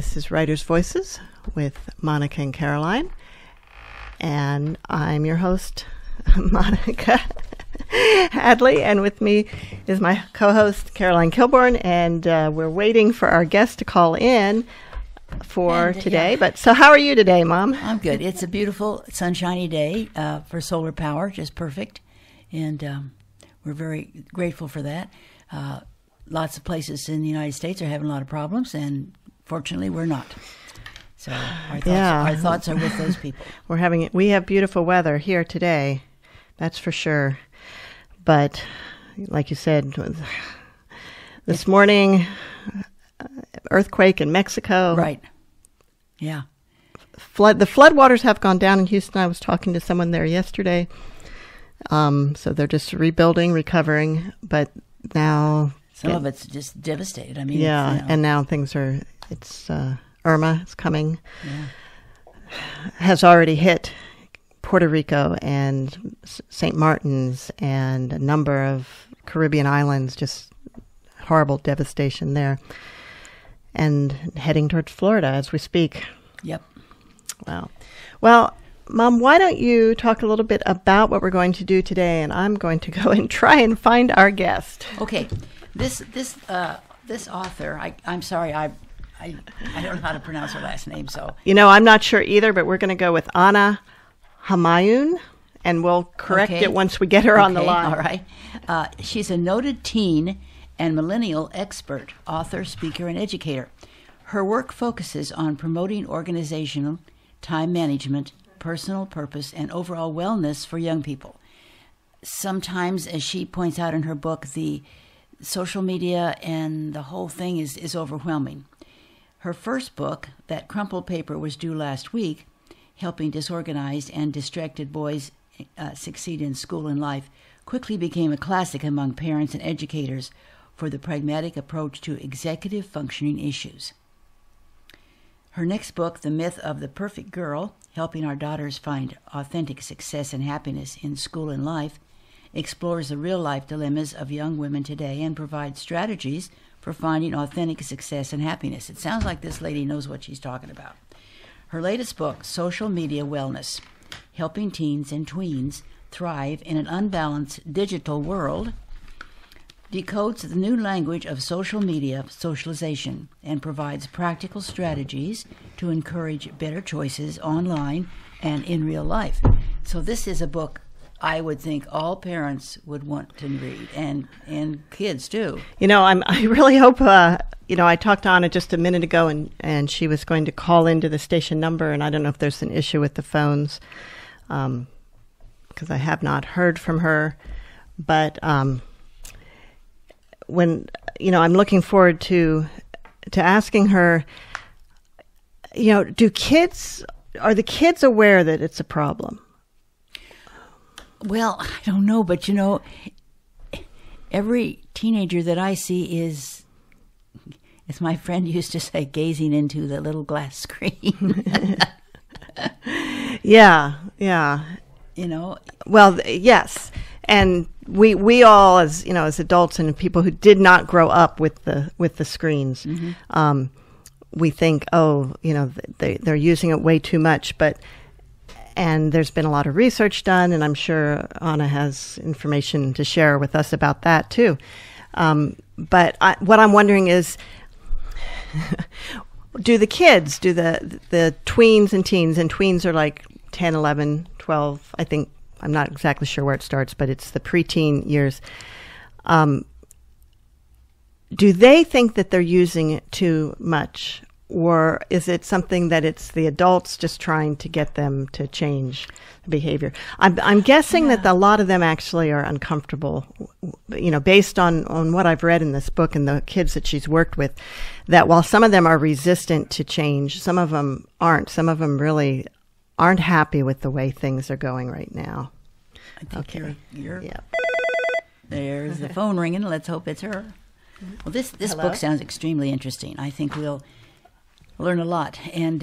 This is Writers' Voices with Monica and Caroline, and I'm your host, Monica Hadley, and with me is my co-host, Caroline Kilborn, and we're waiting for our guest to call in for today. But so how are you today, Mom? I'm good. It's a beautiful, sunshiny day for solar power, just perfect, and we're very grateful for that. Lots of places in the United States are having a lot of problems, and fortunately, we're not. So our thoughts are with those people. We have beautiful weather here today, that's for sure. But like you said, this morning, earthquake in Mexico. Right. Yeah. The floodwaters have gone down in Houston. I was talking to someone there yesterday. So they're just rebuilding, recovering, but now some of it's just devastated. I mean, yeah, and now Irma is coming. Yeah. Has already hit Puerto Rico and St. Martin's and a number of Caribbean islands. Just horrible devastation there, and heading towards Florida as we speak. Yep. Wow. Well, Mom, why don't you talk a little bit about what we're going to do today, and I'm going to go and try and find our guest. Okay. This author, I'm sorry, I don't know how to pronounce her last name, so. I'm not sure either, but we're going to go with Homayoun, and we'll correct it once we get her on the line. All right. She's a noted teen and millennial expert, author, speaker, and educator. Her work focuses on promoting organizational, time management, personal purpose, and overall wellness for young people. Sometimes, as she points out in her book, the social media and the whole thing is overwhelming. Her first book, That Crumpled Paper Was Due Last Week, Helping Disorganized and Distracted Boys Succeed in School and Life, quickly became a classic among parents and educators for the pragmatic approach to executive functioning issues. Her next book, The Myth of the Perfect Girl, Helping Our Daughters Find Authentic Success and Happiness in School and Life, explores the real-life dilemmas of young women today and provides strategies for finding authentic success and happiness. It sounds like this lady knows what she's talking about. Her latest book, Social Media Wellness, Helping Teens and Tweens Thrive in an Unbalanced Digital World, decodes the new language of social media socialization and provides practical strategies to encourage better choices online and in real life. So this is a book I would think all parents would want to read, and kids too. I really hope, I talked to Anna just a minute ago, and she was going to call into the station number, and I don't know if there's an issue with the phones, because I have not heard from her. But when, I'm looking forward to asking her, are the kids aware that it's a problem? Well, I don't know, but every teenager that I see is, as my friend used to say, gazing into the little glass screen. Yeah. Well, yes, and we all, as as adults and people who did not grow up with the screens, mm-hmm. We think, they're using it way too much, and there's been a lot of research done, and I'm sure Anna has information to share with us about that too. But what I'm wondering is, do the tweens and teens, and tweens are like 10, 11, 12, I think, I'm not exactly sure where it starts, but it's the preteen years. Do they think that they're using it too much? Or is it something that it's the adults just trying to get them to change behavior? I'm guessing that a lot of them actually are uncomfortable, based on what I've read in this book and the kids that she's worked with, that while some of them are resistant to change, some of them aren't. Some of them really aren't happy with the way things are going right now. I think you're There's the phone ringing. Let's hope it's her. Well, this book sounds extremely interesting. I think we'll learn a lot. And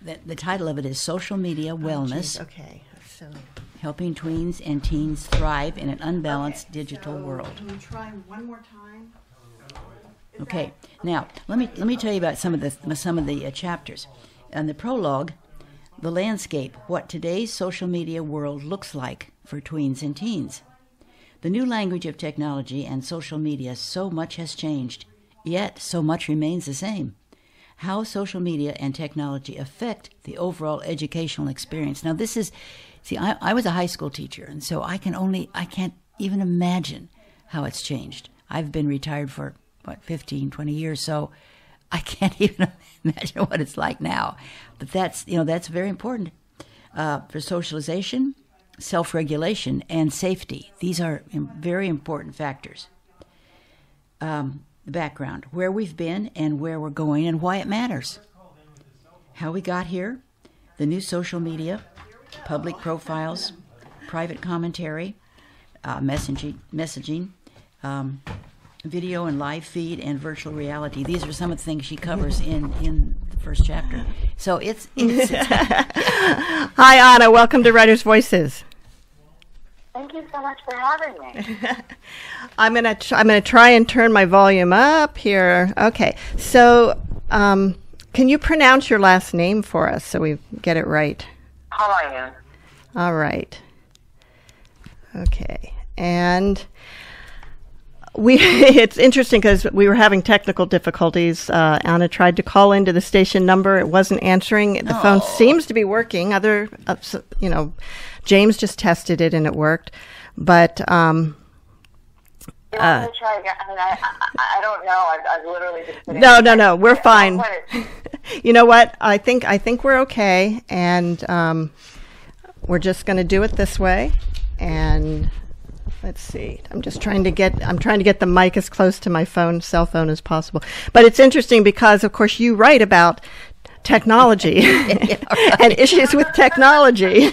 the title of it is Social Media Wellness. Okay. So Helping Tweens and Teens Thrive in an Unbalanced Digital World. Can we try one more time? Okay. Now, let me tell you about some of the chapters. In the prologue, the landscape, what today's social media world looks like for tweens and teens. The new language of technology and social media, so much has changed, yet so much remains the same. How social media and technology affect the overall educational experience. Now, this is, see, I was a high school teacher, and so I can't even imagine how it's changed. I've been retired for, 15, 20 years, so I can't even imagine what it's like now. But that's very important for socialization, self-regulation, and safety. These are very important factors. The background, where we've been and where we're going and why it matters. How we got here, the new social media, public profiles, private commentary, messaging, video and live feed, and virtual reality. These are some of the things she covers in the first chapter. So it's Hi, Anna. Welcome to Writers' Voices. Thank you so much for having me. I'm gonna try and turn my volume up here. Okay. So, can you pronounce your last name for us so we get it right? Homayoun. All right. Okay. And it's interesting because we were having technical difficulties. Anna tried to call into the station number. It wasn't answering. The phone seems to be working. James just tested it and it worked. But You want me to try again? I mean, I don't know. I've literally been sitting No. We're fine. You know what? I think we're okay, and we're just going to do it this way. And let's see. I'm trying to get the mic as close to my cell phone as possible. But it's interesting because, of course, you write about technology and issues with technology.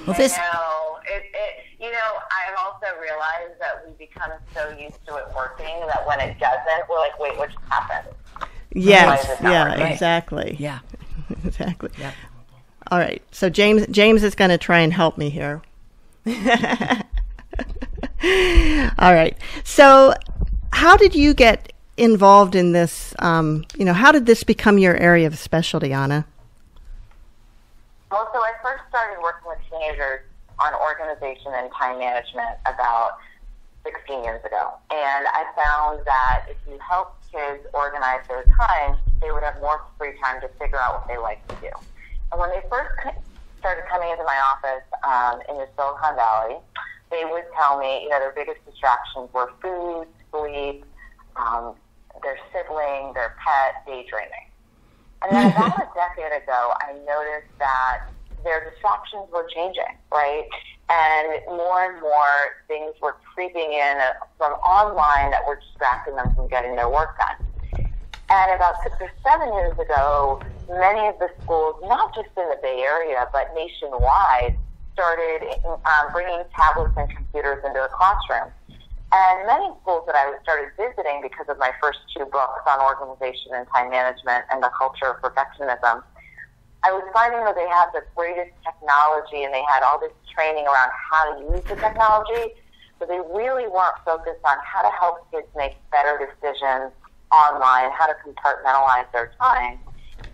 Well, I know. I've also realized that we become so used to it working that when it doesn't, we're like, wait, what just happened? Yes. Right. Exactly. Yeah. Exactly. Yeah. All right. So James is going to try and help me here. All right. So how did you get involved in this? How did this become your area of specialty, Anna? Well, so I first started working with teenagers on organization and time management about 16 years ago. And I found that if you help kids organize their time, they would have more free time to figure out what they like to do. And when they first started coming into my office in the Silicon Valley, they would tell me, their biggest distractions were food, sleep, their sibling, their pet, daydreaming. And then about a decade ago, I noticed that their distractions were changing, right? And more things were creeping in from online that were distracting them from getting their work done. And about 6 or 7 years ago, many of the schools, not just in the Bay Area, but nationwide, started bringing tablets and computers into the classroom. And many schools that I started visiting because of my first 2 books on organization and time management and the culture of perfectionism, I was finding that they had the greatest technology and they had all this training around how to use the technology, but they really weren't focused on how to help kids make better decisions online, how to compartmentalize their time.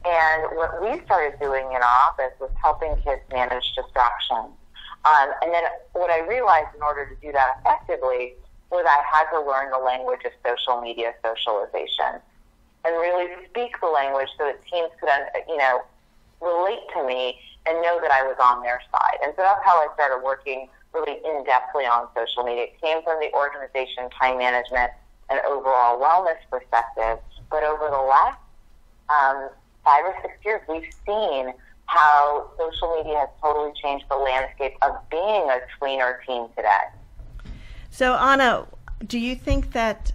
And what we started doing in our office was helping kids manage distractions. And then what I realized in order to do that effectively was I had to learn the language of social media socialization and really speak the language so that teens could, relate to me and know that I was on their side. And so that's how I started working really in-depthly on social media. It came from the organization, time management, and overall wellness perspective. But over the last 5 or 6 years, we've seen how social media has totally changed the landscape of being a tween or teen today. So, Anna, do you think that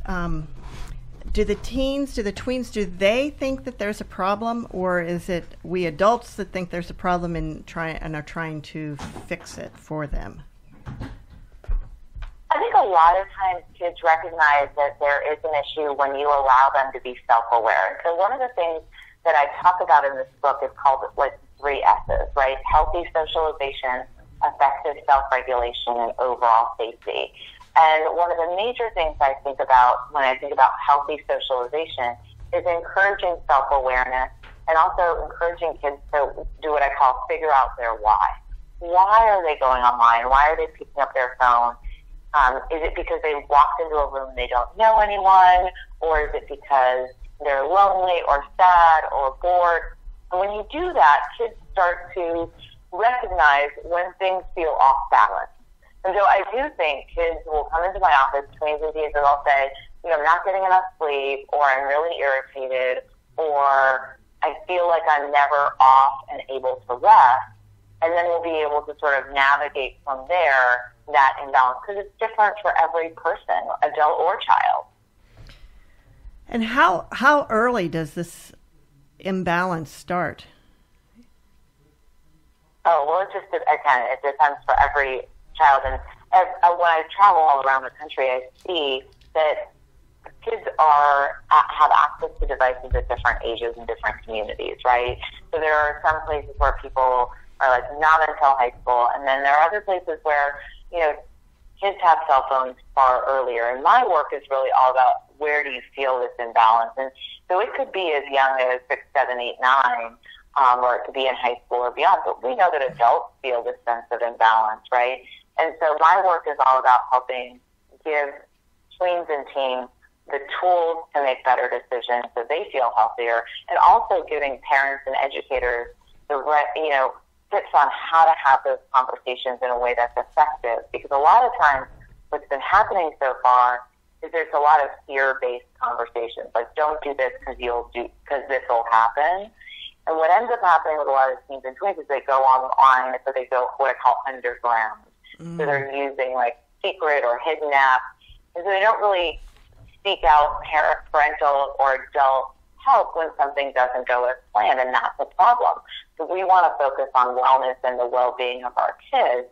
do the tweens, do they think that there's a problem, or is it we adults that think there's a problem and are trying to fix it for them? I think a lot of times kids recognize that there is an issue when you allow them to be self-aware. So one of the things that I talk about in this book is called 3 S's, right? Healthy socialization, effective self-regulation, and overall safety. And one of the major things I think about when I think about healthy socialization is encouraging self-awareness and also encouraging kids to do what I call figure out their why. Why are they going online? Why are they picking up their phone? Is it because they walked into a room and they don't know anyone? Or is it because they're lonely or sad or bored? And when you do that, kids start to recognize when things feel off balance. And so I do think kids will come into my office, tweens and teens, and they'll say, I'm not getting enough sleep, or I'm really irritated, or I feel like I'm never off and able to rest. And then we'll be able to sort of navigate from there that imbalance, because it's different for every person, adult or child. And how early does this imbalance start? Oh, well, it depends for every child. And when I travel all around the country, I see that kids have access to devices at different ages and different communities, right? So there are some places where people are like not until high school, and then there are other places where kids have cell phones far earlier. And my work is really all about where do you feel this imbalance, and so it could be as young as 6, 7, 8, 9, or it could be in high school or beyond. But we know that adults feel this sense of imbalance, right? And so my work is all about helping give tweens and teens the tools to make better decisions so they feel healthier, and also giving parents and educators the tips on how to have those conversations in a way that's effective. Because a lot of times what's been happening so far is there's a lot of fear-based conversations, like don't do this because this will happen. And what ends up happening with a lot of teens and tweens is they go online, so they go what I call underground. So they're using like secret or hidden apps, and so they don't really seek out parental or adult help when something doesn't go as planned, and that's a problem. So we want to focus on wellness and the well-being of our kids.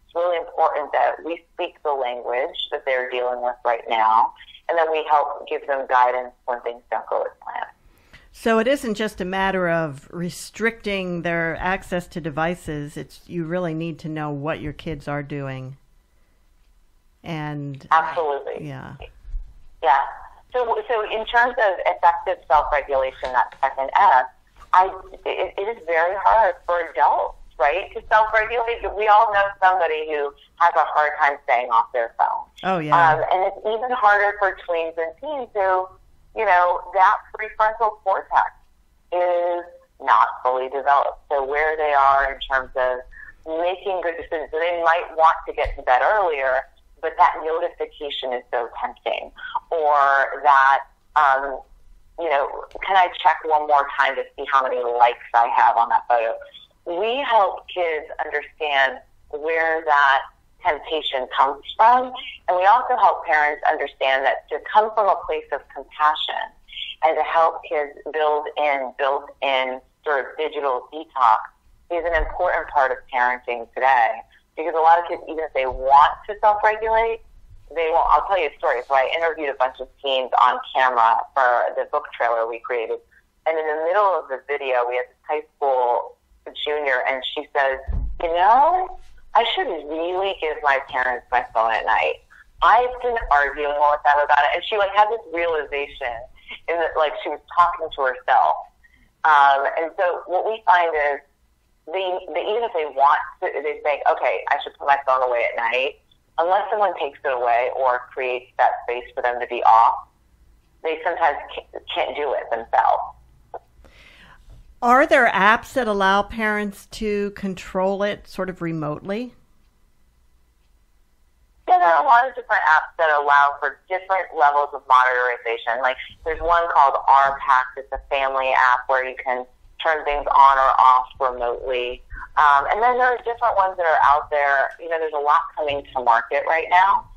It's really important that we speak the language that they're dealing with right now, and then we help give them guidance when things don't go as planned. So it isn't just a matter of restricting their access to devices. You really need to know what your kids are doing. And absolutely. Yeah. Yeah. So in terms of effective self-regulation, that second F, it is very hard for adults, right, to self-regulate. We all know somebody who has a hard time staying off their phone. Oh, yeah. And it's even harder for tweens and teens who, that prefrontal cortex is not fully developed. So where they are in terms of making good decisions, so they might want to get to bed earlier, but that notification is so tempting. Or that, can I check one more time to see how many likes I have on that photo? We help kids understand where that temptation comes from, and we also help parents understand that to come from a place of compassion and to help kids build in sort of digital detox is an important part of parenting today. Because a lot of kids, even if they want to self-regulate, they won't. I'll tell you a story. So I interviewed a bunch of teens on camera for the book trailer we created. And in the middle of the video, we had this high school junior, and she says, I should really give my parents my phone at night. I've been arguing with them about it. And she had this realization in that, she was talking to herself. And so what we find is, even if they want to, they think, okay, I should put my phone away at night. Unless someone takes it away or creates that space for them to be off, they sometimes can't do it themselves. Are there apps that allow parents to control it sort of remotely? Yeah, there are a lot of different apps that allow for different levels of monitorization. There's one called RPAC. It's a family app where you can turn things on or off remotely. And then there are different ones that are out there. There's a lot coming to market right now.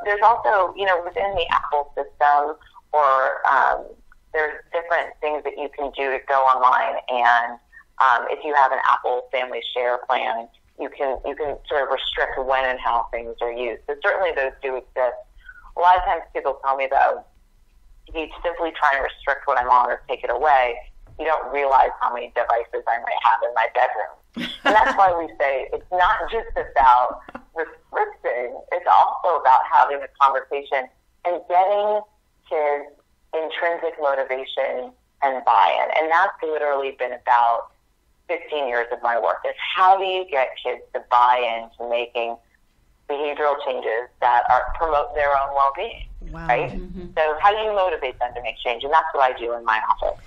There's also, within the Apple system, or there's different things that you can do to go online, and if you have an Apple Family Share plan, you can sort of restrict when and how things are used. So certainly those do exist. A lot of times people tell me, though, if you simply try and restrict what I'm on or take it away, you don't realize how many devices I might have in my bedroom. And that's why we say it's not just about restricting. It's also about having a conversation and getting kids intrinsic motivation and buy-in. And that's literally been about 15 years of my work, is how do you get kids to buy into making behavioral changes that promote their own well-being, Wow. right? Mm-hmm. So how do you motivate them to make change? And that's what I do in my office.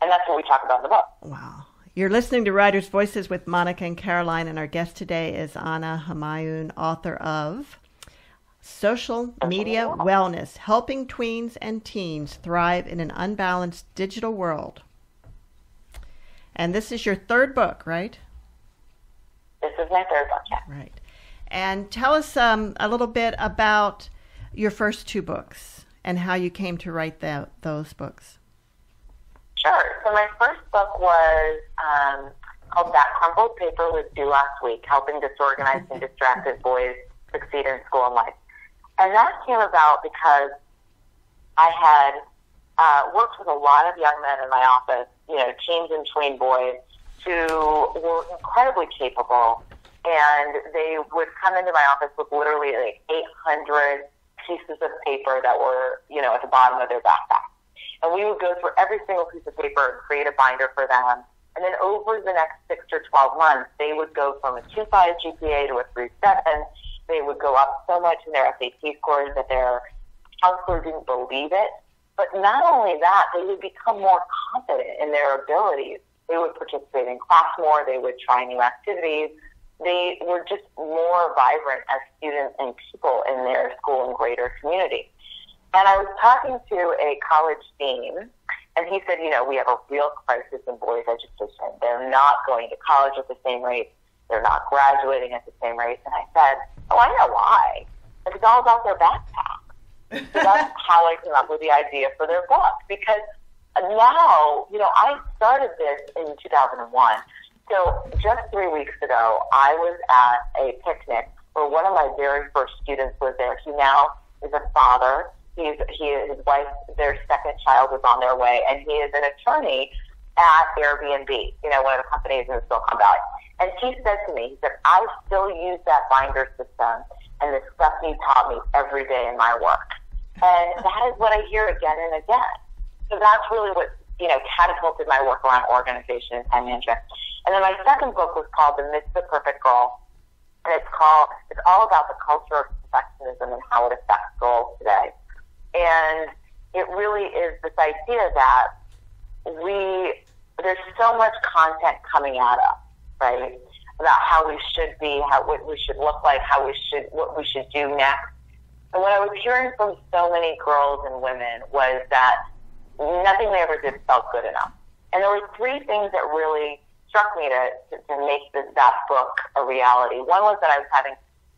And that's what we talk about in the book. Wow. You're listening to Writers' Voices with Monica and Caroline, and our guest today is Anna Homayoun, author of Social Media Wellness, Helping Tweens and Teens Thrive in an Unbalanced Digital World. And this is your third book, right? This is my third book, yeah. Right. And tell us a little bit about your first two books and how you came to write those books. Sure. So my first book was called That Crumpled Paper Was Due Last Week, Helping Disorganized and Distracted Boys Succeed in School and Life. And that came about because I had worked with a lot of young men in my office, teens and tween boys, who were incredibly capable, and they would come into my office with literally like 800 pieces of paper that were, at the bottom of their backpack. And we would go through every single piece of paper and create a binder for them. And then over the next 6 or 12 months, they would go from a 2.5 GPA to a 3.7. They would go up so much in their SAT scores that their counselor didn't believe it. But not only that, they would become more confident in their abilities. They would participate in class more. They would try new activities. They were just more vibrant as students and people in their school and greater community. And I was talking to a college dean, and he said, we have a real crisis in boys' education. They're not going to college at the same rate. They're not graduating at the same rate. And I said, I know why. It's all about their backpack. So that's how I came up with the idea for their book. Because now, I started this in 2001. So just 3 weeks ago, I was at a picnic where one of my very first students was there. He now is a father. His wife, their second child was on their way, and he is an attorney at Airbnb, one of the companies in Silicon Valley. And he said to me, he said, I still use that binder system and the stuff you taught me every day in my work. And that is what I hear again and again. So that's really what, catapulted my work around organization and time management. And then my second book was called The Myth of the Perfect Girl. And it's all about the culture of perfectionism and how it affects girls today. And it really is this idea that there's so much content coming at us, right? About how we should be, what we should look like, what we should do next. And what I was hearing from so many girls and women was that nothing they ever did felt good enough. And there were three things that really struck me to make that book a reality. One was that I was having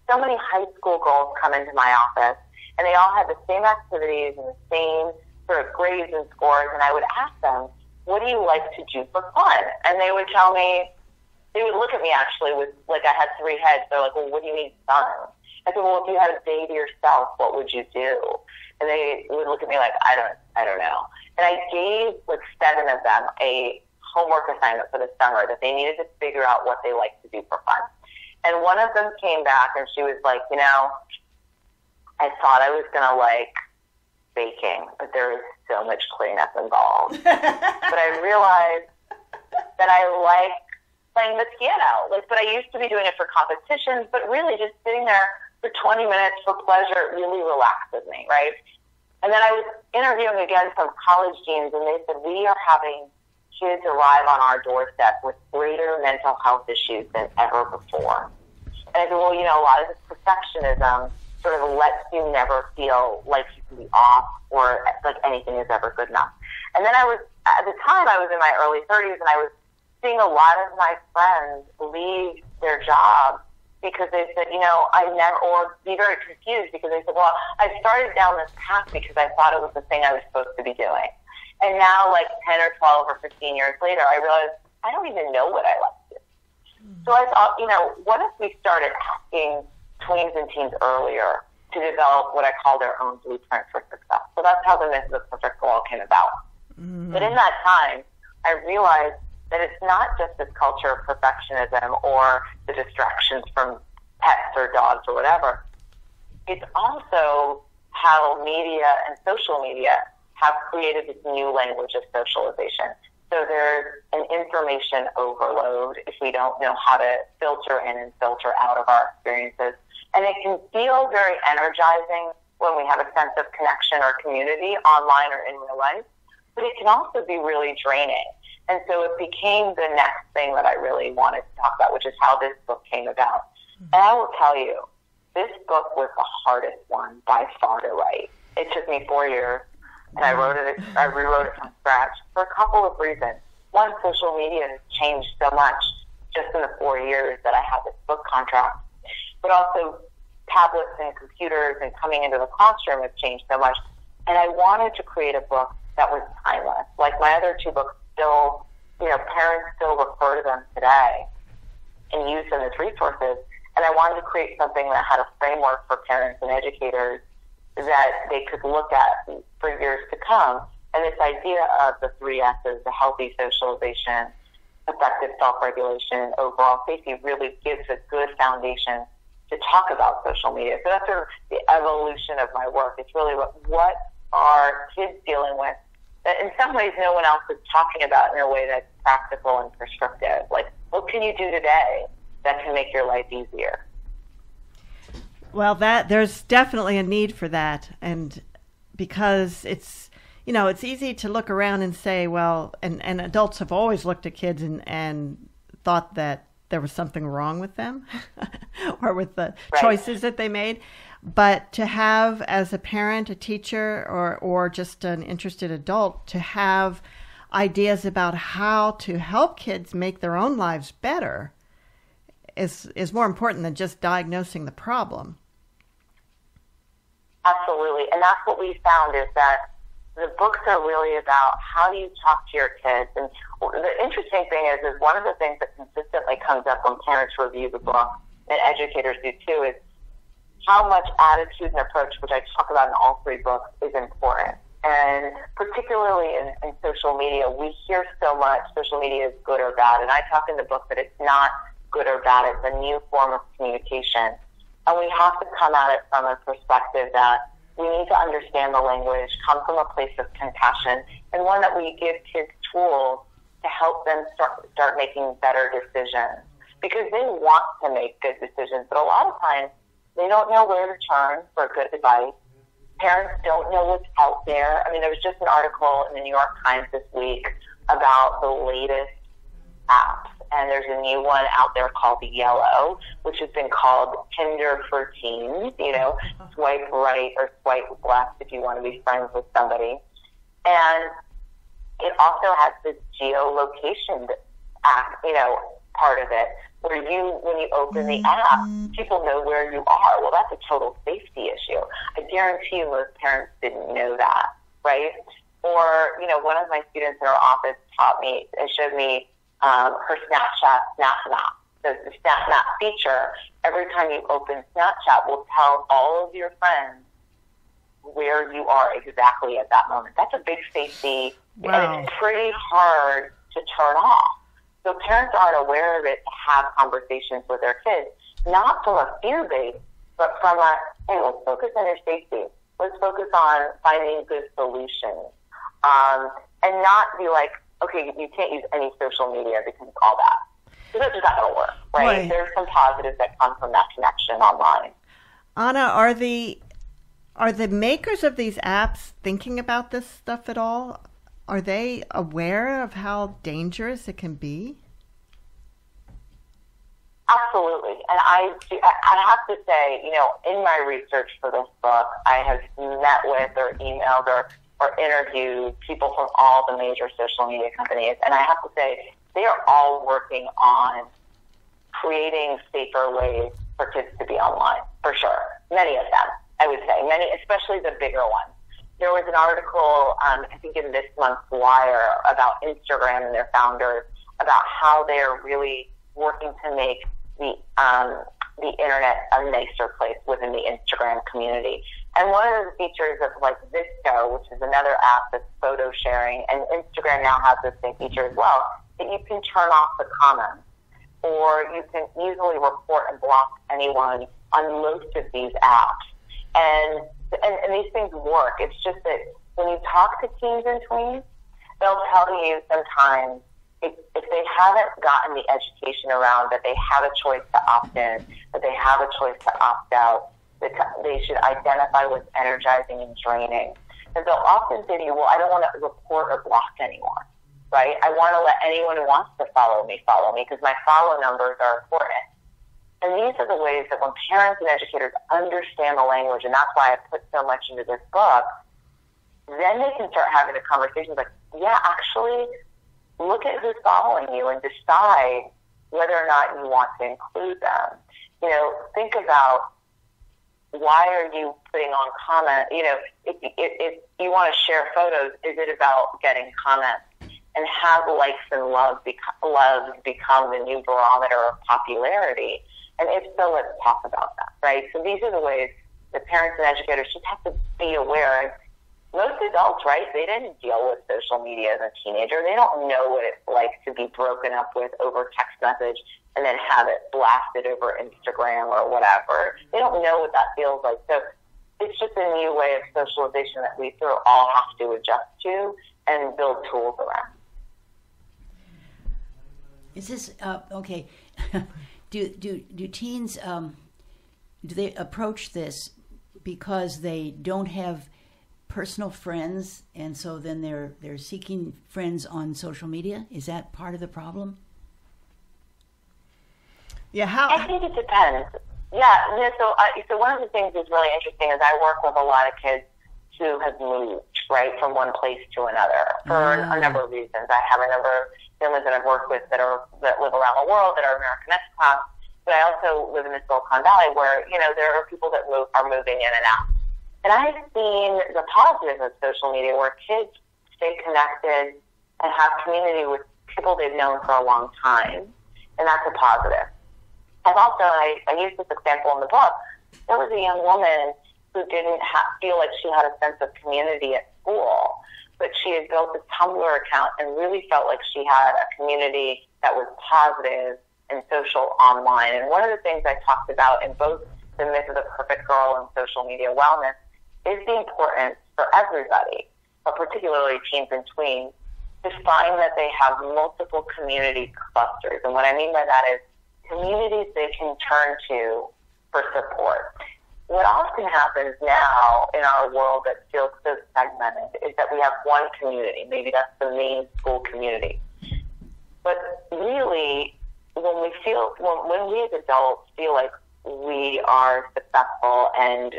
so many high school girls come into my office, and they all had the same activities and the same sort of grades and scores, and I would ask them, what do you like to do for fun? And they would tell me, they would look at me actually with, like I had three heads. They're like, well, what do you mean fun? I said, well, if you had a day to yourself, what would you do? And they would look at me like, I don't know. And I gave like 7 of them a homework assignment for the summer that they needed to figure out what they like to do for fun. And one of them came back and she was like, I thought I was going to like baking, but there is so much cleanup involved. But I realized that I like playing the piano. But I used to be doing it for competitions, but really just sitting there for 20 minutes for pleasure really relaxes me, right? And then I was interviewing again some college deans, and they said, we are having kids arrive on our doorstep with greater mental health issues than ever before. And I said, well, a lot of this perfectionism sort of lets you never feel like you can be off or like anything is ever good enough. And then at the time I was in my early 30s, and I was seeing a lot of my friends leave their jobs because they said, or be very confused because they said, well, I started down this path because I thought it was the thing I was supposed to be doing. And now, like 10 or 12 or 15 years later, I realized I don't even know what I like to do. So I thought, what if we started asking tweens and teens earlier to develop what I call their own blueprint for success? So that's how the Myth of the Perfect Girl came about. Mm-hmm. But in that time, I realized that it's not just this culture of perfectionism or the distractions from pets or dogs or whatever. It's also how media and social media have created this new language of socialization. So there's an information overload if we don't know how to filter in and filter out of our experiences. And it can feel very energizing when we have a sense of connection or community online or in real life, but it can also be really draining. And so it became the next thing that I really wanted to talk about, which is how this book came about. And I will tell you, this book was the hardest one by far to write. It took me 4 years, and I rewrote it from scratch for a couple of reasons. One, social media has changed so much just in the 4 years that I had this book contract, but also tablets and computers and coming into the classroom has changed so much. And I wanted to create a book that was timeless. Like my other two books still, parents still refer to them today and use them as resources. And I wanted to create something that had a framework for parents and educators that they could look at for years to come. And this idea of the 3 S's, the healthy socialization, effective self-regulation, overall safety, really gives a good foundation to talk about social media. So that's sort of the evolution of my work. It's really what are kids dealing with that in some ways no one else is talking about in a way that's practical and prescriptive. Like, what can you do today that can make your life easier? Well, there's definitely a need for that, and because it's easy to look around and say, well, and adults have always looked at kids and thought that there was something wrong with them or with the choices that they made. But to have, as a parent, a teacher, or just an interested adult, to have ideas about how to help kids make their own lives better is more important than just diagnosing the problem. Absolutely. And that's what we found, is that the books are really about how do you talk to your kids. And the interesting thing is one of the things that consistently comes up when parents review the book, and educators do too, is how much attitude and approach, which I talk about in all 3 books, is important. And particularly in social media, we hear so much social media is good or bad. And I talk in the book that it's not good or bad. It's a new form of communication. And we have to come at it from a perspective that we need to understand the language, come from a place of compassion, and one that we give kids tools to help them start making better decisions. Because they want to make good decisions, but a lot of times they don't know where to turn for good advice. Parents don't know what's out there. I mean, there was just an article in the New York Times this week about the latest apps, and there's a new one out there called Yellow, which has been called Tinder for teens. Swipe right or swipe left if you want to be friends with somebody. And it also has this geolocation app, part of it, where when you open the app, people know where you are. Well, that's a total safety issue. I guarantee you most parents didn't know that, right? Or, one of my students in our office showed me her Snapchat SnapMap. So the SnapMap feature, every time you open Snapchat, will tell all of your friends where you are exactly at that moment. That's a big safety, and it's pretty hard to turn off. So parents aren't aware of it to have conversations with their kids, not from a fear base, but from hey, let's focus on your safety. Let's focus on finding good solutions. And not be like, okay, you can't use any social media because it's all bad. So that's just not going to work, right? There's some positives that come from that connection online. Anna, are the makers of these apps thinking about this stuff at all? Are they aware of how dangerous it can be? Absolutely. And I have to say, in my research for this book, I have met with or emailed or interviewed people from all the major social media companies. And I have to say, they are all working on creating safer ways for kids to be online, for sure. Many of them, I would say. Many, especially the bigger ones. There was an article, I think in this month's Wire, about Instagram and their founders, about how they're really working to make the internet a nicer place within the Instagram community. And one of the features of Visco, which is another app that's photo sharing, and Instagram now has this same feature as well, that you can turn off the comments. or you can easily report and block anyone on most of these apps. And these things work. It's just that when you talk to teens and tweens, they'll tell you sometimes if they haven't gotten the education around that they have a choice to opt in, that they have a choice to opt out, that they should identify what's energizing and draining. And they'll often say to you, well, I don't want to report or block anyone, right? I want to let anyone who wants to follow me because my follow numbers are important. And these are the ways that when parents and educators understand the language, and that's why I put so much into this book, then they can start having the conversations like, yeah, actually, look at who's following you and decide whether or not you want to include them. You know, think about why are you putting on comment, you know, if you want to share photos, is it about getting comments? And have likes and love become the new barometer of popularity? And if so, let's talk about that, right? So these are the ways that parents and educators just have to be aware. Most adults, right, they didn't deal with social media as a teenager. They don't know what it's like to be broken up with over text message and then have it blasted over Instagram or whatever. They don't know what that feels like. So it's just a new way of socialization that we sort of all have to adjust to and build tools around. Is this, okay, do teens, do they approach this because they don't have personal friends, and so then they're seeking friends on social media? Is that part of the problem? Yeah, I think it depends. Yeah, so one of the things that's really interesting is I work with a lot of kids who have moved, right, from one place to another for a number of reasons. I have a number of families that I've worked with that live around the world that are American expats, but I also live in the Silicon Valley where, you know, there are people that are moving in and out. And I've seen the positives of social media where kids stay connected and have community with people they've known for a long time, and that's a positive. I've also, I use this example in the book, there was a young woman who didn't feel like she had a sense of community at school, but she had built a Tumblr account and really felt like she had a community that was positive and social online. And one of the things I talked about in both The Myth of the Perfect Girl and Social Media Wellness is the importance for everybody, but particularly teens and tweens, to find that they have multiple community clusters. And what I mean by that is communities they can turn to for support. What often happens now in our world that feels so segmented is that we have one community. Maybe that's the main school community. But really, when we as adults feel like we are successful and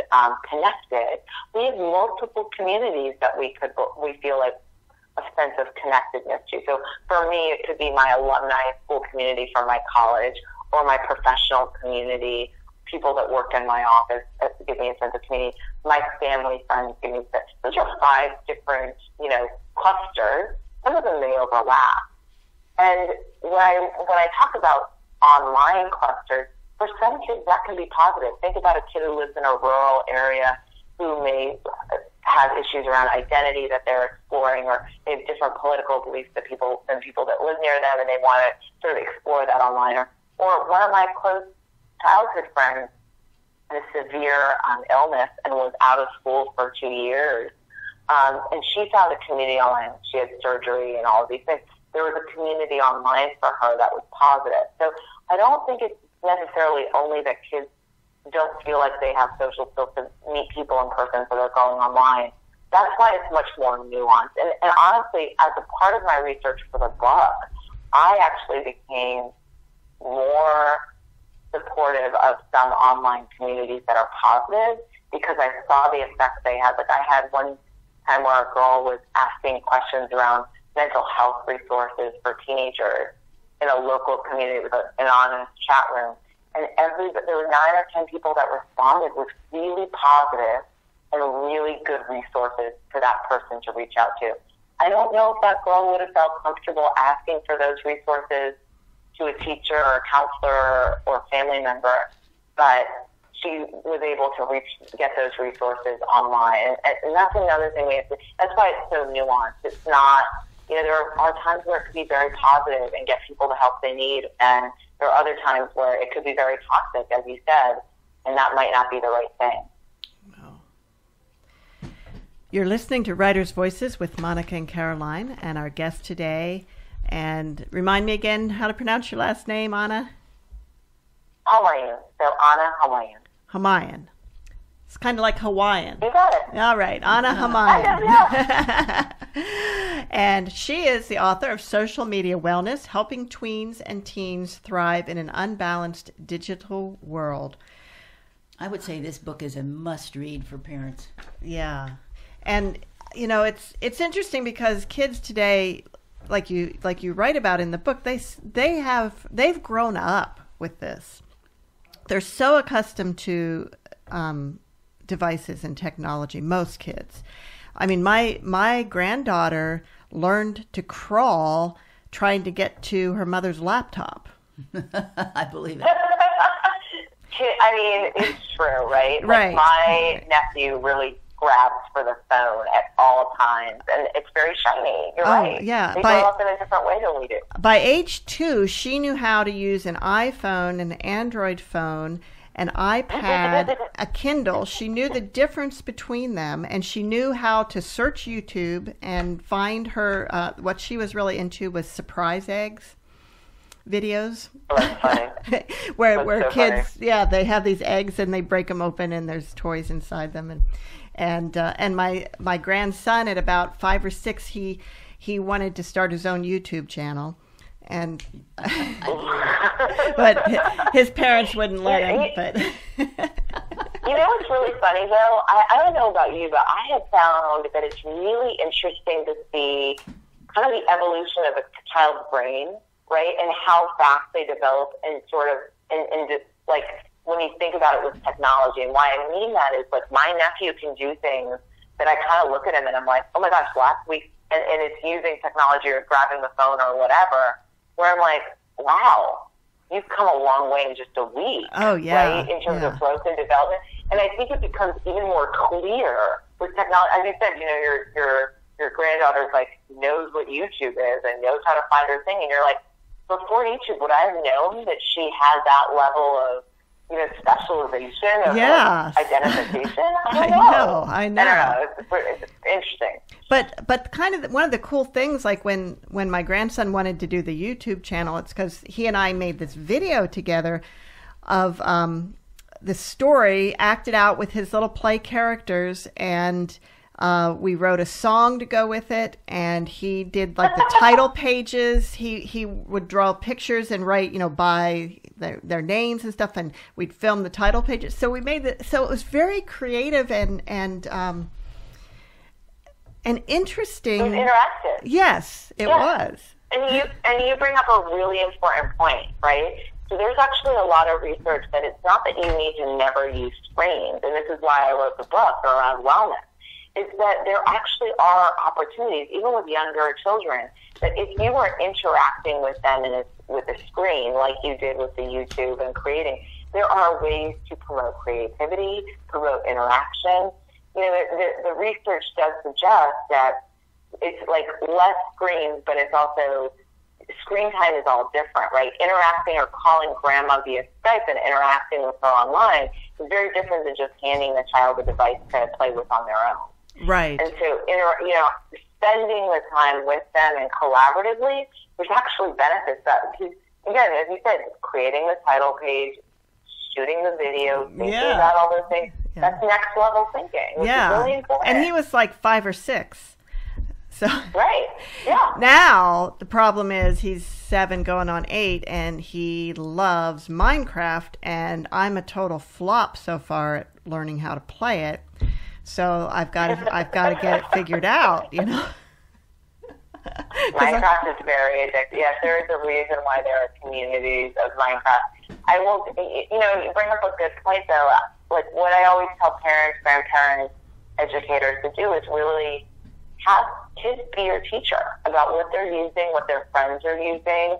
connected, we have multiple communities that we feel like a sense of connectedness to. So for me, it could be my alumni school community from my college, or my professional community, people that work in my office give me a sense of community. My family friends give me a sense. Those are 5 different, you know, clusters. Some of them may overlap. And when I talk about online clusters, for some kids that can be positive. Think about a kid who lives in a rural area who may have issues around identity that they're exploring, or they have different political beliefs than people that live near them, and they want to sort of explore that online. Or one of my close childhood friends had a severe illness and was out of school for 2 years. And she found a community online. She had surgery and all of these things. There was a community online for her that was positive. So I don't think it's necessarily only that kids don't feel like they have social skills to meet people in person, so they're going online. That's why it's much more nuanced. And honestly, as a part of my research for the book, I actually became more supportive of some online communities that are positive because I saw the effects they had. Like I had one time where a girl was asking questions around mental health resources for teenagers in a local community with an anonymous chat room. And there were 9 or 10 people that responded with really positive and really good resources for that person to reach out to. I don't know if that girl would have felt comfortable asking for those resources to a teacher or a counselor or family member, but she was able to get those resources online. And that's another thing we have to, that's why it's so nuanced. It's not You know, there are times where it could be very positive and get people the help they need, and there are other times where it could be very toxic, as you said, and that might not be the right thing. Wow. You're listening to Writers' Voices with Monica and Caroline, and our guest today. And remind me again how to pronounce your last name, Anna? Homayoun. So Anna Homayoun. Homayoun. It's kind of like Hawaiian. You got it. All right, Anna Homayoun. And she is the author of Social Media Wellness, Helping Tweens and Teens Thrive in an Unbalanced Digital World. I would say this book is a must-read for parents. Yeah. And, you know, it's interesting because kids today, like you write about in the book, they've grown up with this. They're so accustomed to devices and technology, most kids. I mean, my granddaughter learned to crawl trying to get to her mother's laptop. I believe it. I mean, it's true, right? Right. Like my nephew really grabs for the phone at all times, and it's very shiny. You're right. Yeah. They grow up in a different way than we do. By age 2, she knew how to use an iPhone, an Android phone, an iPad, a Kindle. She knew the difference between them, and she knew how to search YouTube and find her, what she was really into was surprise eggs videos. Oh, that's funny. where so kids, funny. yeah, they have these eggs and they break them open and there's toys inside them. And my grandson at about 5 or 6, he wanted to start his own YouTube channel. And but his parents wouldn't let him. But you know what's really funny though? I don't know about you, but I have found that it's really interesting to see kind of the evolution of a child's brain, right? And how fast they develop and sort of and just like when you think about it with technology. And why I mean that is like my nephew can do things that I kind of look at him and I'm like, oh my gosh, last week, and it's using technology or grabbing the phone or whatever. Where I'm like, wow, you've come a long way in just a week. Oh, yeah. Right? In terms of growth and development. And I think it becomes even more clear with technology. As you said, you know, your granddaughter's like knows what YouTube is and knows how to find her thing. And you're like, before YouTube, would I have known that she had that level of, you know, specialization of identification? I don't know. It's interesting. But kind of one of the cool things, like when my grandson wanted to do the YouTube channel, it's because he and I made this video together of the story acted out with his little play characters, and we wrote a song to go with it, and he did like the title pages. He would draw pictures and write, you know, by their names and stuff, and we'd film the title pages. So we made so it was very creative and interesting. It was interactive. Yes, it was. And you bring up a really important point, right? So there's actually a lot of research that it's not that you need to never use screens, and this is why I wrote the book around wellness, is that there actually are opportunities, even with younger children, that if you are interacting with them with a screen like you did with the YouTube and creating, there are ways to promote creativity, promote interaction. You know, the research does suggest that it's like less screens, but it's also screen time is all different, right? Interacting or calling grandma via Skype and interacting with her online is very different than just handing the child a device to play with on their own. Right. And so, you know, spending the time with them and collaboratively, there's actually benefits that, because, again, as you said, creating the title page, shooting the video, thinking about all those things, that's next level thinking, which is really important. And he was like 5 or 6. So right. Yeah. Now the problem is he's 7 going on 8, and he loves Minecraft, and I'm a total flop so far at learning how to play it. So I've got to get it figured out, you know. Minecraft is very addictive. Yes, there is a reason why there are communities of Minecraft. I will, you know, you bring up a good point though. Like what I always tell parents, grandparents, educators to do is really have kids be your teacher about what they're using, what their friends are using.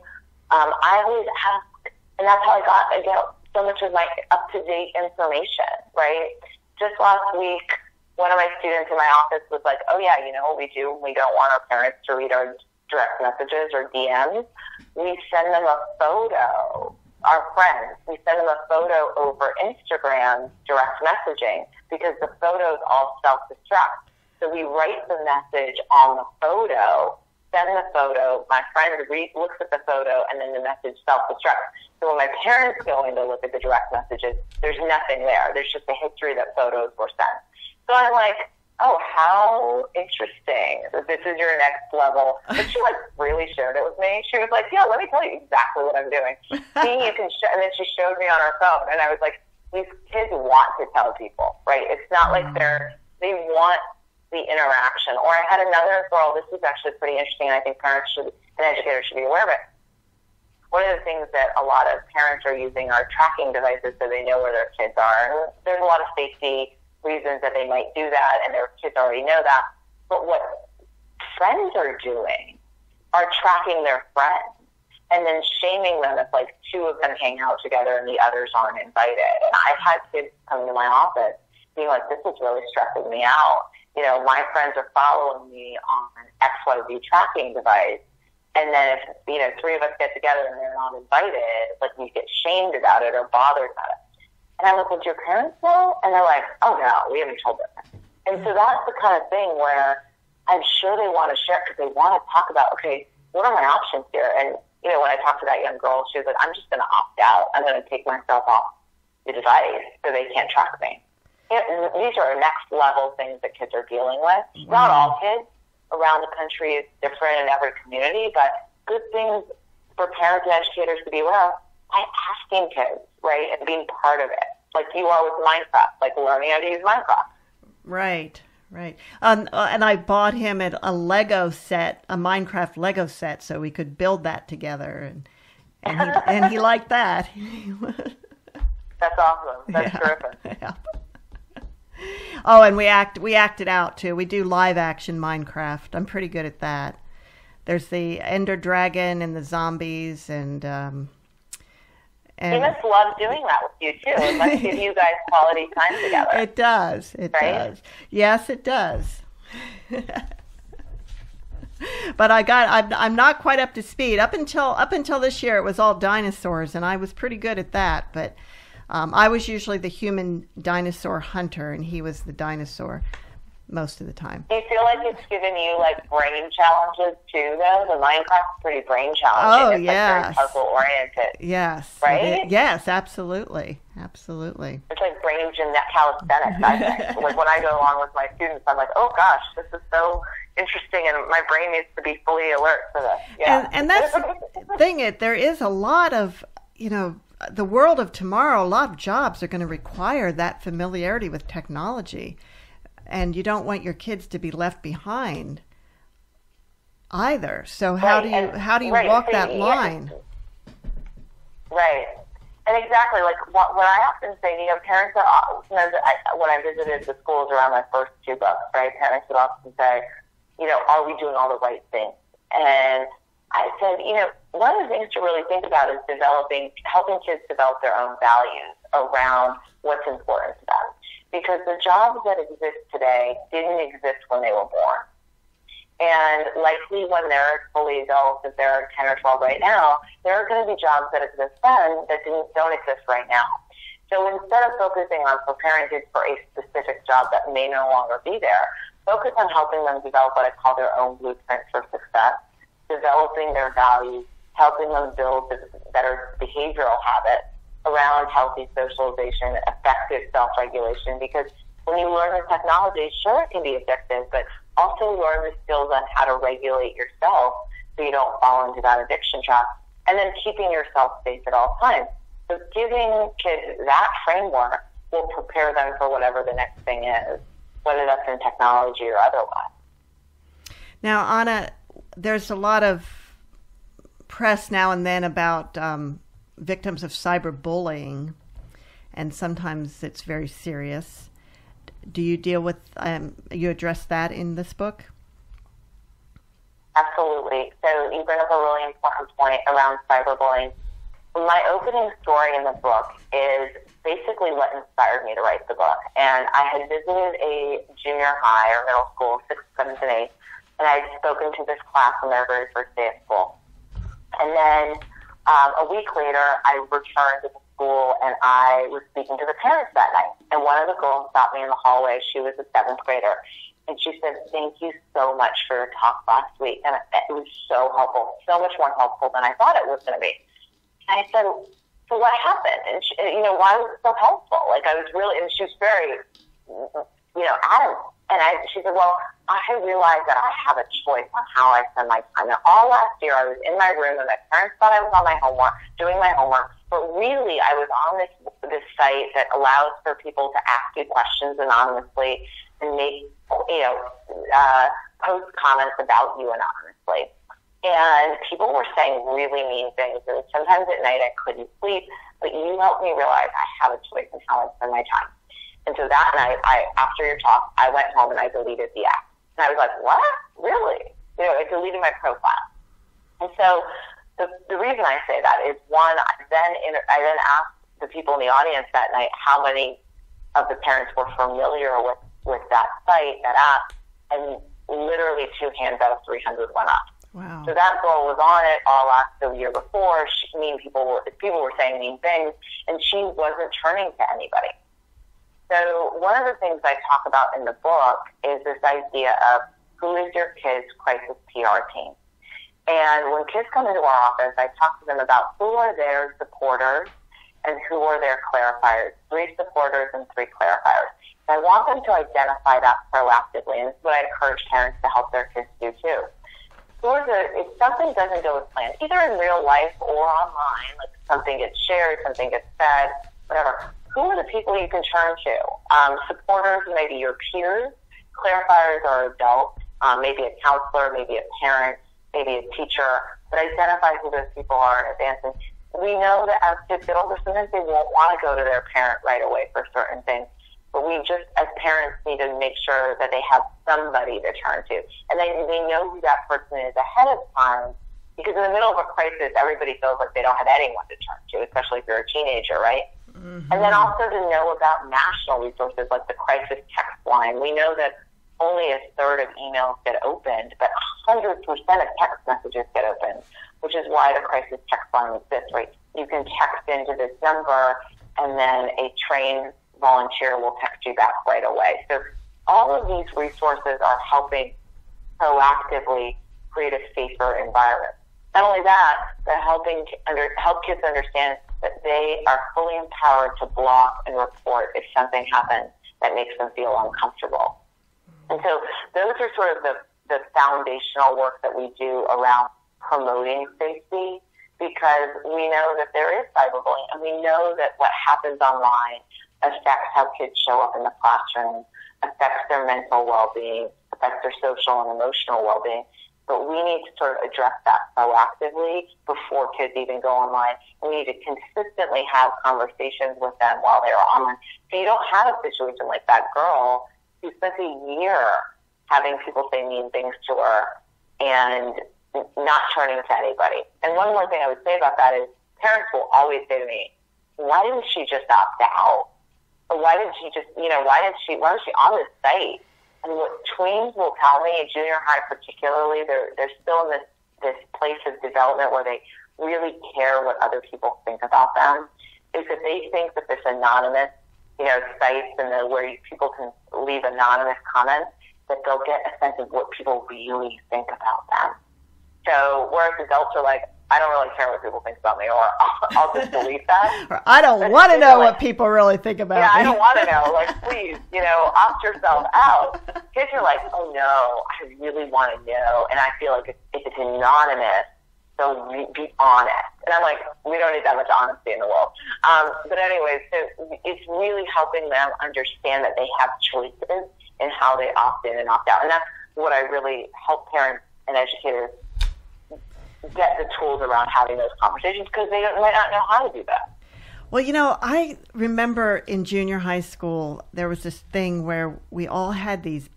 I always ask, and that's how I get so much of my up-to-date information, right? Just last week, one of my students in my office was like, oh yeah, you know what we do when we don't want our parents to read our direct messages or DMs, we send them a photo. Our friends, we send them a photo over Instagram direct messaging because the photos all self-destruct. So we write the message on the photo, send the photo, my friend looks at the photo, and then the message self-destructs. So when my parents go in to look at the direct messages, there's nothing there. There's just a history that photos were sent. So I'm like, oh, how interesting. This is your next level. But she really shared it with me. She was like, yeah, let me tell you exactly what I'm doing. See, you can and then she showed me on her phone. And I was like, these kids want to tell people, right? It's not like they want the interaction. Or I had another girl, this is actually pretty interesting, and I think parents and educators should be aware of it. One of the things that a lot of parents are using are tracking devices so they know where their kids are. And there's a lot of safety reasons that they might do that, and their kids already know that. But what friends are doing are tracking their friends and then shaming them if two of them hang out together and the others aren't invited. And I've had kids come to my office being like, this is really stressing me out. You know, my friends are following me on an XYZ tracking device. And then if, three of us get together and they're not invited, we get shamed about it or bothered about it. And I'm like, well, do your parents know? And they're like, oh, no, we haven't told them. And so that's the kind of thing where I'm sure they want to share because they want to talk about, okay, what are my options here? And, when I talked to that young girl, she was like, I'm just going to opt out. I'm going to take myself off the device so they can't track me. These are next level things that kids are dealing with. Not all kids around the country is different in every community, but good things for parents and educators to be aware of by asking kids, right, and being part of it, like you are with Minecraft, learning how to use Minecraft. Right. And I bought him a Lego set, a Minecraft Lego set, so we could build that together, and he liked that. That's awesome. That's terrific. Yeah. Oh, and we acted out too. We do live action Minecraft. I'm pretty good at that. There's the Ender Dragon and the zombies, and he must love doing that with you too. It must give you guys quality time together. It does. It does. Yes, it does. But I'm not quite up to speed. Up until this year, it was all dinosaurs, and I was pretty good at that. But I was usually the human dinosaur hunter, and he was the dinosaur most of the time. Do you feel like it's given you brain challenges too, though? The Minecraft's pretty brain challenging. Oh, it's yes. Very puzzle oriented. Yes. Right? Yes, absolutely. Absolutely. It's like brain calisthenics, I think. When I go along with my students, I'm like, oh gosh, this is so interesting, and my brain needs to be fully alert for this. Yeah. And that's the thing. There is a lot of, the world of tomorrow, a lot of jobs are going to require that familiarity with technology. And you don't want your kids to be left behind either. So how do you walk that line? Right. And exactly, what I often say, parents are, when I visited the schools around my first two books, right, parents would often say, are we doing all the right things? And I said, one of the things to really think about is helping kids develop their own values around what's important to them. Because the jobs that exist today didn't exist when they were born. And likely when they're fully adults, if they're 10 or 12 right now, there are going to be jobs that exist then that don't exist right now. So instead of focusing on preparing kids for a specific job that may no longer be there, focus on helping them develop what I call their own blueprint for success, developing their values, helping them build better behavioral habits around healthy socialization, effective self-regulation, because when you learn the technology, sure, it can be effective, but also learn the skills on how to regulate yourself so you don't fall into that addiction trap, and then keeping yourself safe at all times. So giving kids that framework will prepare them for whatever the next thing is, whether that's in technology or otherwise. Now, Anna, there's a lot of press now and then about victims of cyberbullying, and sometimes it's very serious. Do you deal with, you address that in this book? Absolutely. So you bring up a really important point around cyberbullying. My opening story in the book is basically what inspired me to write the book. And I had visited a junior high or middle school, 6th, 7th, and 8th, and I'd spoken to this class on their very first day at school. And then a week later, I returned to the school, and I was speaking to the parents that night. And one of the girls stopped me in the hallway. She was a 7th grader. And she said, "Thank you so much for your talk last week." And it was so helpful, so much more helpful than I thought it was going to be. And I said, "So what happened? And she, why was it so helpful?" Like, I was really, and she was very, adamant. And she said, "Well, I realized that I have a choice on how I spend my time. And all last year, I was in my room, and my parents thought I was on my homework, doing my homework. But really, I was on this site that allows for people to ask you questions anonymously and make, post comments about you anonymously. And people were saying really mean things. And sometimes at night, I couldn't sleep. But you helped me realize I have a choice in how I spend my time." And so that night, after your talk, I went home and I deleted the app. And I was like, "What? Really?" I deleted my profile. And so the reason I say that is, one, I then asked the people in the audience that night how many of the parents were familiar with that site, that app, and literally 2 hands out of 300 went up. Wow. So that girl was on it all last the year before. People were saying mean things, and she wasn't turning to anybody. So one of the things I talk about in the book is this idea of who is your kid's crisis PR team. And when kids come into our office, I talk to them about who are their supporters and who are their clarifiers. 3 supporters and 3 clarifiers. And I want them to identify that proactively, and this is what I encourage parents to help their kids do too. If something doesn't go as planned, either in real life or online, like something gets shared, something gets said, whatever, who are the people you can turn to? Supporters, maybe your peers. Clarifiers are adults, maybe a counselor, maybe a parent, maybe a teacher, but identify who those people are in advance. And we know that as kids get older, sometimes they won't want to go to their parent right away for certain things. But we just, as parents, need to make sure that they have somebody to turn to. And they know who that person is ahead of time, because in the middle of a crisis, everybody feels like they don't have anyone to turn to, especially if you're a teenager, right? Mm-hmm. And then also to know about national resources like the crisis text line. We know that only a third of emails get opened, but 100% of text messages get opened, which is why the crisis text line exists, right? You can text into this number, and then a trained volunteer will text you back right away. So all of these resources are helping proactively create a safer environment. Not only that, but help kids understand that they are fully empowered to block and report if something happens that makes them feel uncomfortable. And so those are sort of the foundational work that we do around promoting safety, because we know that there is cyberbullying, and we know that what happens online affects how kids show up in the classroom, affects their mental well-being, affects their social and emotional well-being. But we need to sort of address that proactively before kids even go online. We need to consistently have conversations with them while they're online. So you don't have a situation like that girl who spent a year having people say mean things to her and not turning to anybody. And one more thing I would say about that is parents will always say to me, "Why didn't she just opt out? Or why did she just, why was she on this site?" And what tweens will tell me, in junior high particularly, they're still in this place of development where they really care what other people think about them, is that they think that this anonymous, sites and where people can leave anonymous comments, that they'll get a sense of what people really think about them. So whereas adults are like, "I don't really care what people think about me," or I'll just delete that. Or, "I don't want to know what people really think about me." Yeah, I don't want to know. Like, please, opt yourself out. Kids are like, "Oh no, I really want to know," and I feel like if it's anonymous, they'll be honest. And I'm like, we don't need that much honesty in the world. But anyways, so it's really helping them understand that they have choices in how they opt in and opt out, and that's what I really help parents and educators get the tools around having those conversations, because they might not know how to do that. Well, I remember in junior high school, there was this thing where we all had these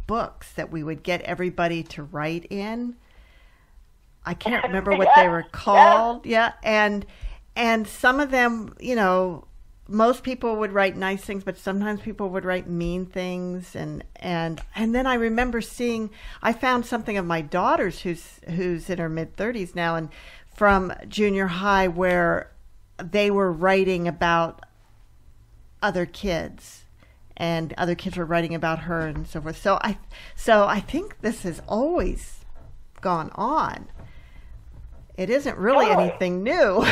books that we would get everybody to write in. I can't remember what they were called. Yeah. And some of them, most people would write nice things, but sometimes people would write mean things. And then I remember I found something of my daughter's who's in her mid-30s now, and from junior high, where they were writing about other kids, and other kids were writing about her and so forth. So I think this has always gone on. It isn't really anything new.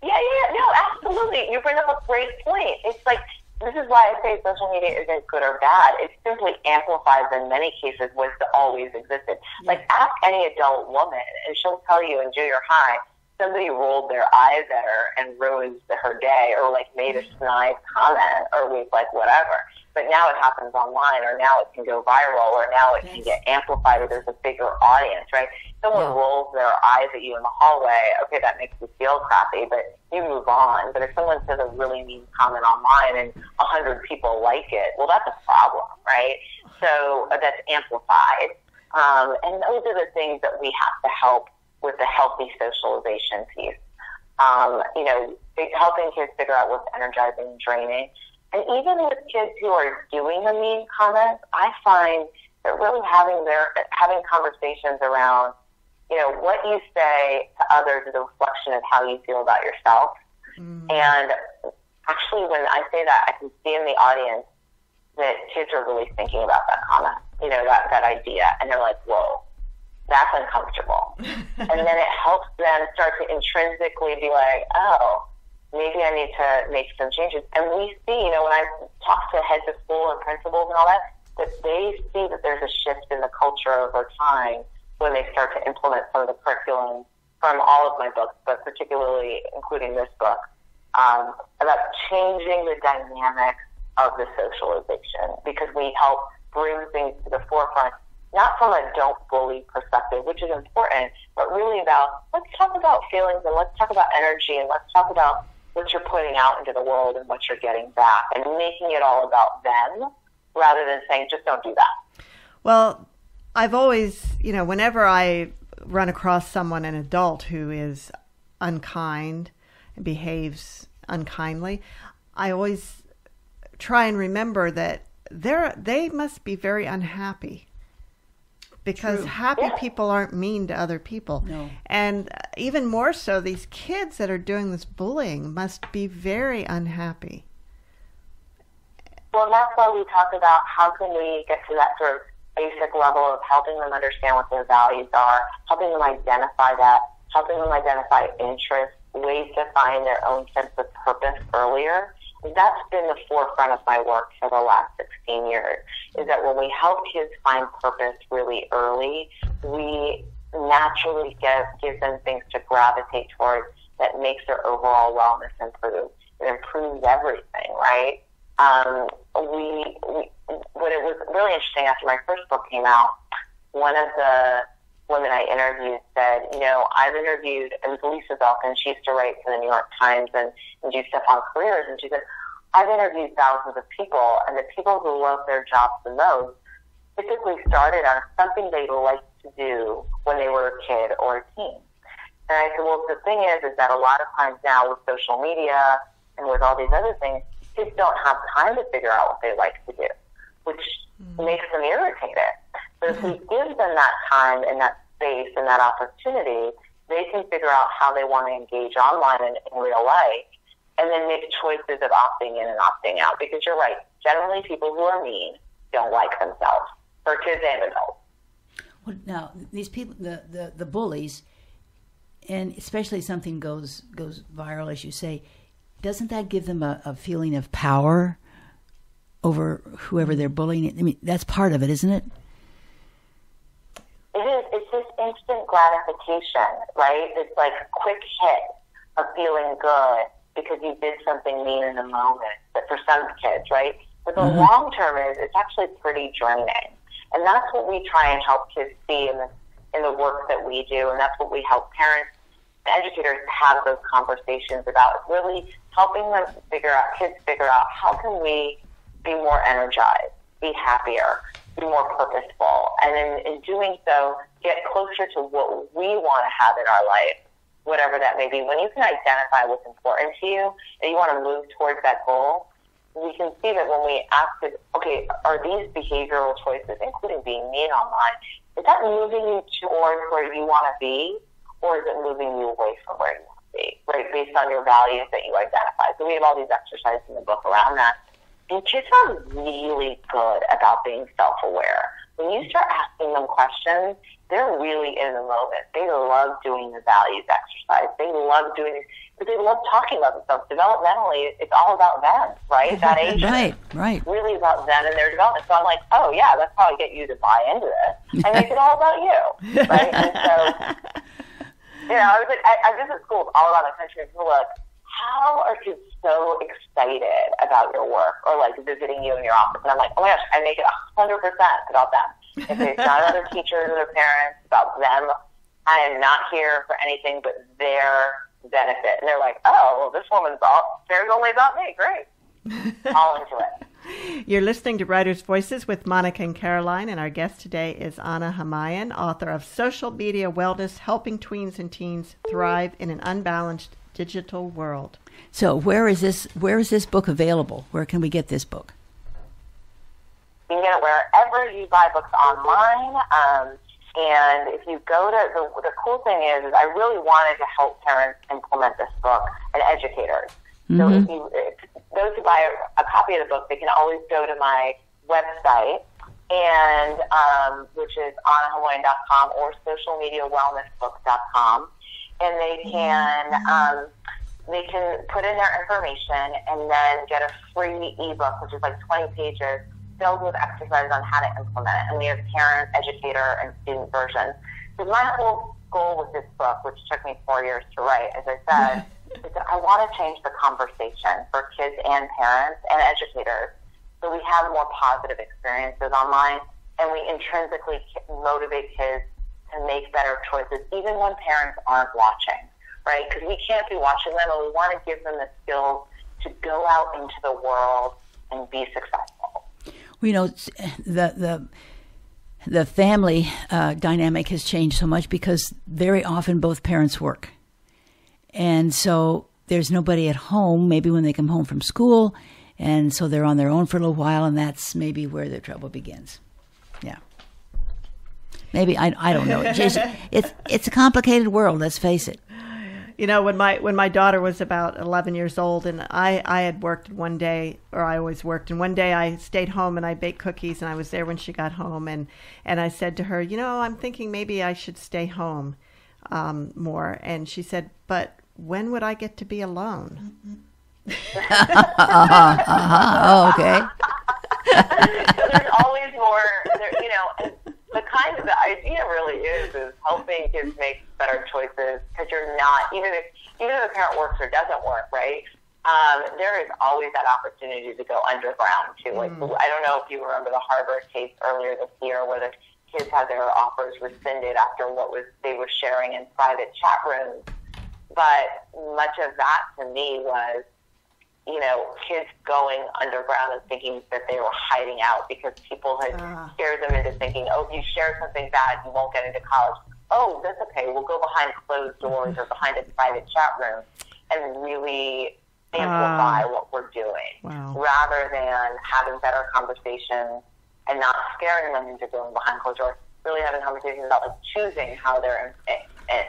No, absolutely. You bring up a great point. It's like, this is why I say social media isn't good or bad. It simply amplifies, in many cases, what's always existed. Like, ask any adult woman, and she'll tell you in junior high, somebody rolled their eyes at her and ruined her day, or like made a snide comment, or was like whatever. But now it happens online, or now it can go viral, or now it can get amplified, or there's a bigger audience, right? Someone rolls their eyes at you in the hallway, okay, that makes you feel crappy, but you move on. But if someone says a really mean comment online and 100 people like it, well, that's a problem, right? So that's amplified. And those are the things that we have to help with the healthy socialization piece. Helping kids figure out what's energizing and draining. And even with kids who are doing the mean comments, I find that really having conversations around, what you say to others is a reflection of how you feel about yourself. And actually, when I say that, I can see in the audience that kids are really thinking about that comment, that idea. And they're like, whoa, that's uncomfortable. And then it helps them start to intrinsically be like, oh, maybe I need to make some changes. And we see, when I talk to heads of school and principals and all that they see that there's a shift in the culture over time when they start to implement some of the curriculum from all of my books, but particularly including this book, about changing the dynamic of the socialization, because we help bring things to the forefront, not from a don't bully perspective, which is important, but really about, let's talk about feelings, and let's talk about energy, and let's talk about what you're putting out into the world and what you're getting back, and making it all about them rather than saying, just don't do that. Well, I've always, whenever I run across someone, an adult, who is unkind and behaves unkindly, I always try and remember that they must be very unhappy. Because happy people aren't mean to other people. No. And even more so, these kids that are doing this bullying must be very unhappy. Well, that's why we talk about how can we get to that sort of basic level of helping them understand what their values are, helping them identify that, helping them identify interests, ways to find their own sense of purpose earlier. That's been the forefront of my work for the last 16 years, is that when we help kids find purpose really early, we naturally give them things to gravitate towards that makes their overall wellness improve. It improves everything, right? What it was really interesting, after my first book came out, one of the women I interviewed said, I've interviewed, it was Lisa Belkin, she used to write for the New York Times and do stuff on careers, and she said, I've interviewed thousands of people, and the people who love their jobs the most typically started on something they liked to do when they were a kid or a teen. And I said, well, the thing is that a lot of times now with social media and with all these other things, kids don't have time to figure out what they like to do, which makes them irritated. But if we give them that time and that space and that opportunity, they can figure out how they want to engage online and in real life, and then make choices of opting in and opting out. Because you're right, generally people who are mean don't like themselves, for kids and adults. Well, now, these people, the bullies, and especially something goes viral, as you say, doesn't that give them a feeling of power over whoever they're bullying? I mean, that's part of it, isn't it? It is. It's this instant gratification, right? It's like a quick hit of feeling good because you did something mean in the moment. But for some kids, right? But the long term it's actually pretty draining. And that's what we try and help kids see in the work that we do, and that's what we help parents and educators have those conversations about, really helping them kids figure out how can we be more energized, be happier, be more purposeful, and in doing so, get closer to what we want to have in our life, whatever that may be, when you can identify what's important to you and you want to move towards that goal, we can see that when we ask it, okay, are these behavioral choices, including being mean online, is that moving you towards where you want to be, or is it moving you away from where you want to be, right, based on your values that you identify? So we have all these exercises in the book around that. And kids are really good about being self-aware. When you start asking them questions, they're really in the moment. They love doing the values exercise. They love doing it because they love talking about themselves. Developmentally, it's all about them, right? That age right. Really about them and their development. So I'm like, oh, yeah, that's how I get you to buy into this and make it all about you, right? And so, I was like, I visit schools all around the country and people are like, how are kids so excited about your work or like visiting you in your office? And I'm like, oh my gosh, I make it 100% about them. If it's not other teachers or their parents, about them. I am not here for anything but their benefit. And they're like, oh, well, this woman's cares only about me. Great. All into it. You're listening to Writers' Voices with Monica and Caroline, and our guest today is Anna Homayoun, author of Social Media Wellness, Helping Tweens and Teens Thrive in an Unbalanced Digital World. So where is this book available? Where can we get this book? You can get it wherever you buy books online. And if you go to, the cool thing is I really wanted to help parents implement this book and educators. So if those who buy a copy of the book, they can always go to my website, and which is annahomayoun.com or socialmediawellnessbook.com. And they can put in their information and then get a free ebook, which is like 20 pages, filled with exercises on how to implement it. And we have parent, educator, and student versions. So my whole goal with this book, which took me 4 years to write, as I said, is that I want to change the conversation for kids and parents and educators so we have more positive experiences online and we intrinsically motivate kids to make better choices, even when parents aren't watching, right? Because we can't be watching them, and we want to give them the skills to go out into the world and be successful. Well, the family dynamic has changed so much because very often both parents work. And so there's nobody at home, maybe when they come home from school, and so they're on their own for a little while, and that's maybe where the trouble begins. Yeah. Maybe, I don't know. It's a complicated world, let's face it. You know, when my daughter was about 11 years old, and I had worked one day, or I always worked, and one day I stayed home and I baked cookies, and I was there when she got home, and I said to her, I'm thinking maybe I should stay home more. And she said, but when would I get to be alone? Oh, okay. So there's always more, and the idea really is helping kids make better choices, because you're not, even if a parent works or doesn't work, right? There is always that opportunity to go underground too. Like, I don't know if you remember the Harvard case earlier this year where the kids had their offers rescinded after they were sharing in private chat rooms. But much of that to me was, kids going underground and thinking that they were hiding out because people had scared them into thinking, if you share something bad, you won't get into college. Oh, that's okay. We'll go behind closed doors or behind a private chat room and really amplify what we're doing, rather than having better conversations and not scaring them into going behind closed doors, really having conversations about like choosing how they're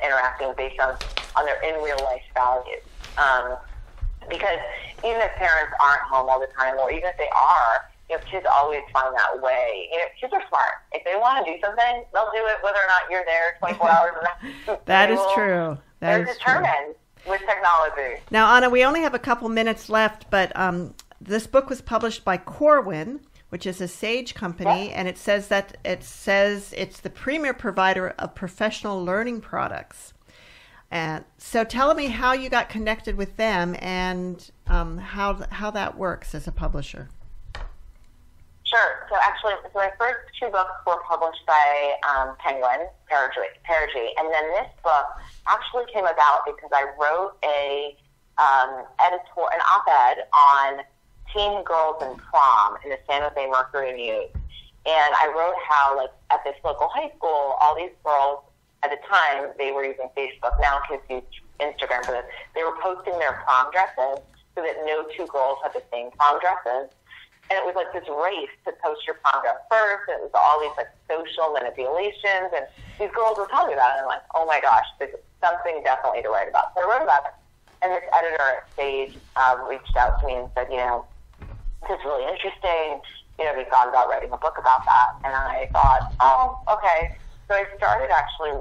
interacting based on their in real life values. Because even if parents aren't home all the time, or even if they are, kids always find that way. Kids are smart. If they want to do something, they'll do it whether or not you're there 24 hours a night. That is true. They're determined with technology. Now, Anna, we only have a couple minutes left, but this book was published by Corwin, which is a Sage company, and it says it's the premier provider of professional learning products. And so tell me how you got connected with them and how that works as a publisher. Sure. So actually, my first two books were published by Penguin, Perigee, and then this book actually came about because I wrote an op-ed on teen girls in prom in the San Jose Mercury News. And I wrote how, like, at this local high school, all these girls, at the time, they were using Facebook. Now kids use Instagram for this. They were posting their prom dresses so that no two girls had the same prom dresses. And it was like this race to post your prom dress first. And it was all these like social manipulations. And these girls were telling me about it. And I'm like, oh my gosh, there's something definitely to write about. So I wrote about it. And this editor at Stage reached out to me and said, this is really interesting. Have you thought about writing a book about that? And I thought, oh, okay. So I started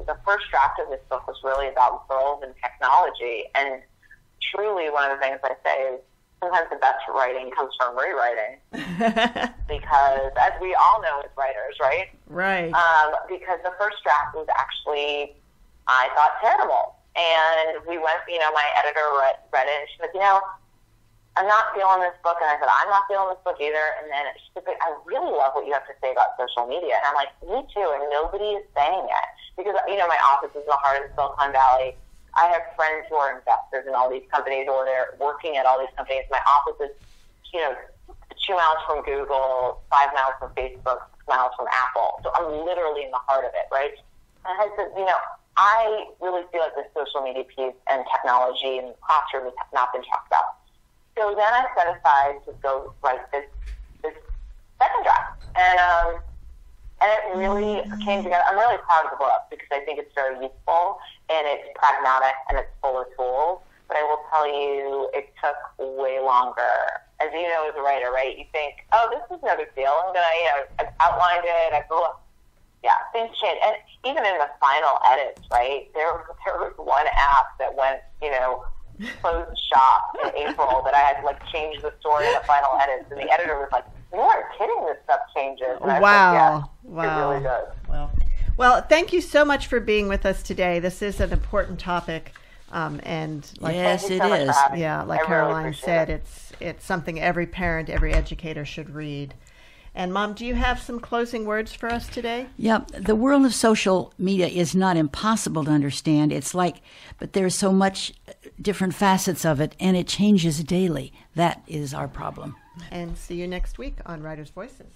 the first draft of this book was really about girls and technology. And truly one of the things I say is, sometimes the best writing comes from rewriting. Because, as we all know as writers, right? Right. Because the first draft was actually, I thought, terrible. And we went, my editor read it, and she said, I'm not feeling this book. And I said, I'm not feeling this book either. And then she said, I really love what you have to say about social media. And I'm like, me too. And nobody is saying it. Because, my office is in the heart of Silicon Valley. I have friends who are investors in all these companies, or they're working at all these companies. My office is, 2 miles from Google, 5 miles from Facebook, 6 miles from Apple. So I'm literally in the heart of it, right? And I said, I really feel like the social media piece and technology and classroom has not been talked about. So then I set aside to go write this second draft. And it really came together. I'm really proud of the book because I think it's very useful and it's pragmatic and it's full of tools. But I will tell you, it took way longer. As you know, as a writer, right? You think, oh, this is no big deal. I'm gonna, I've outlined it. Things change. And even in the final edits, right? There was one app that went, closed shop in April that I had to change the story in the final edits, and the editor was like, "You are kidding! This stuff changes." And I was like, yeah, it really does. Well, thank you so much for being with us today. This is an important topic, and yes, it is. Yeah, like Caroline said, it's something every parent, every educator should read. And Mom, do you have some closing words for us today? Yeah, the world of social media is not impossible to understand. But there's so much different facets of it, and it changes daily. That is our problem. And see you next week on Writers' Voices.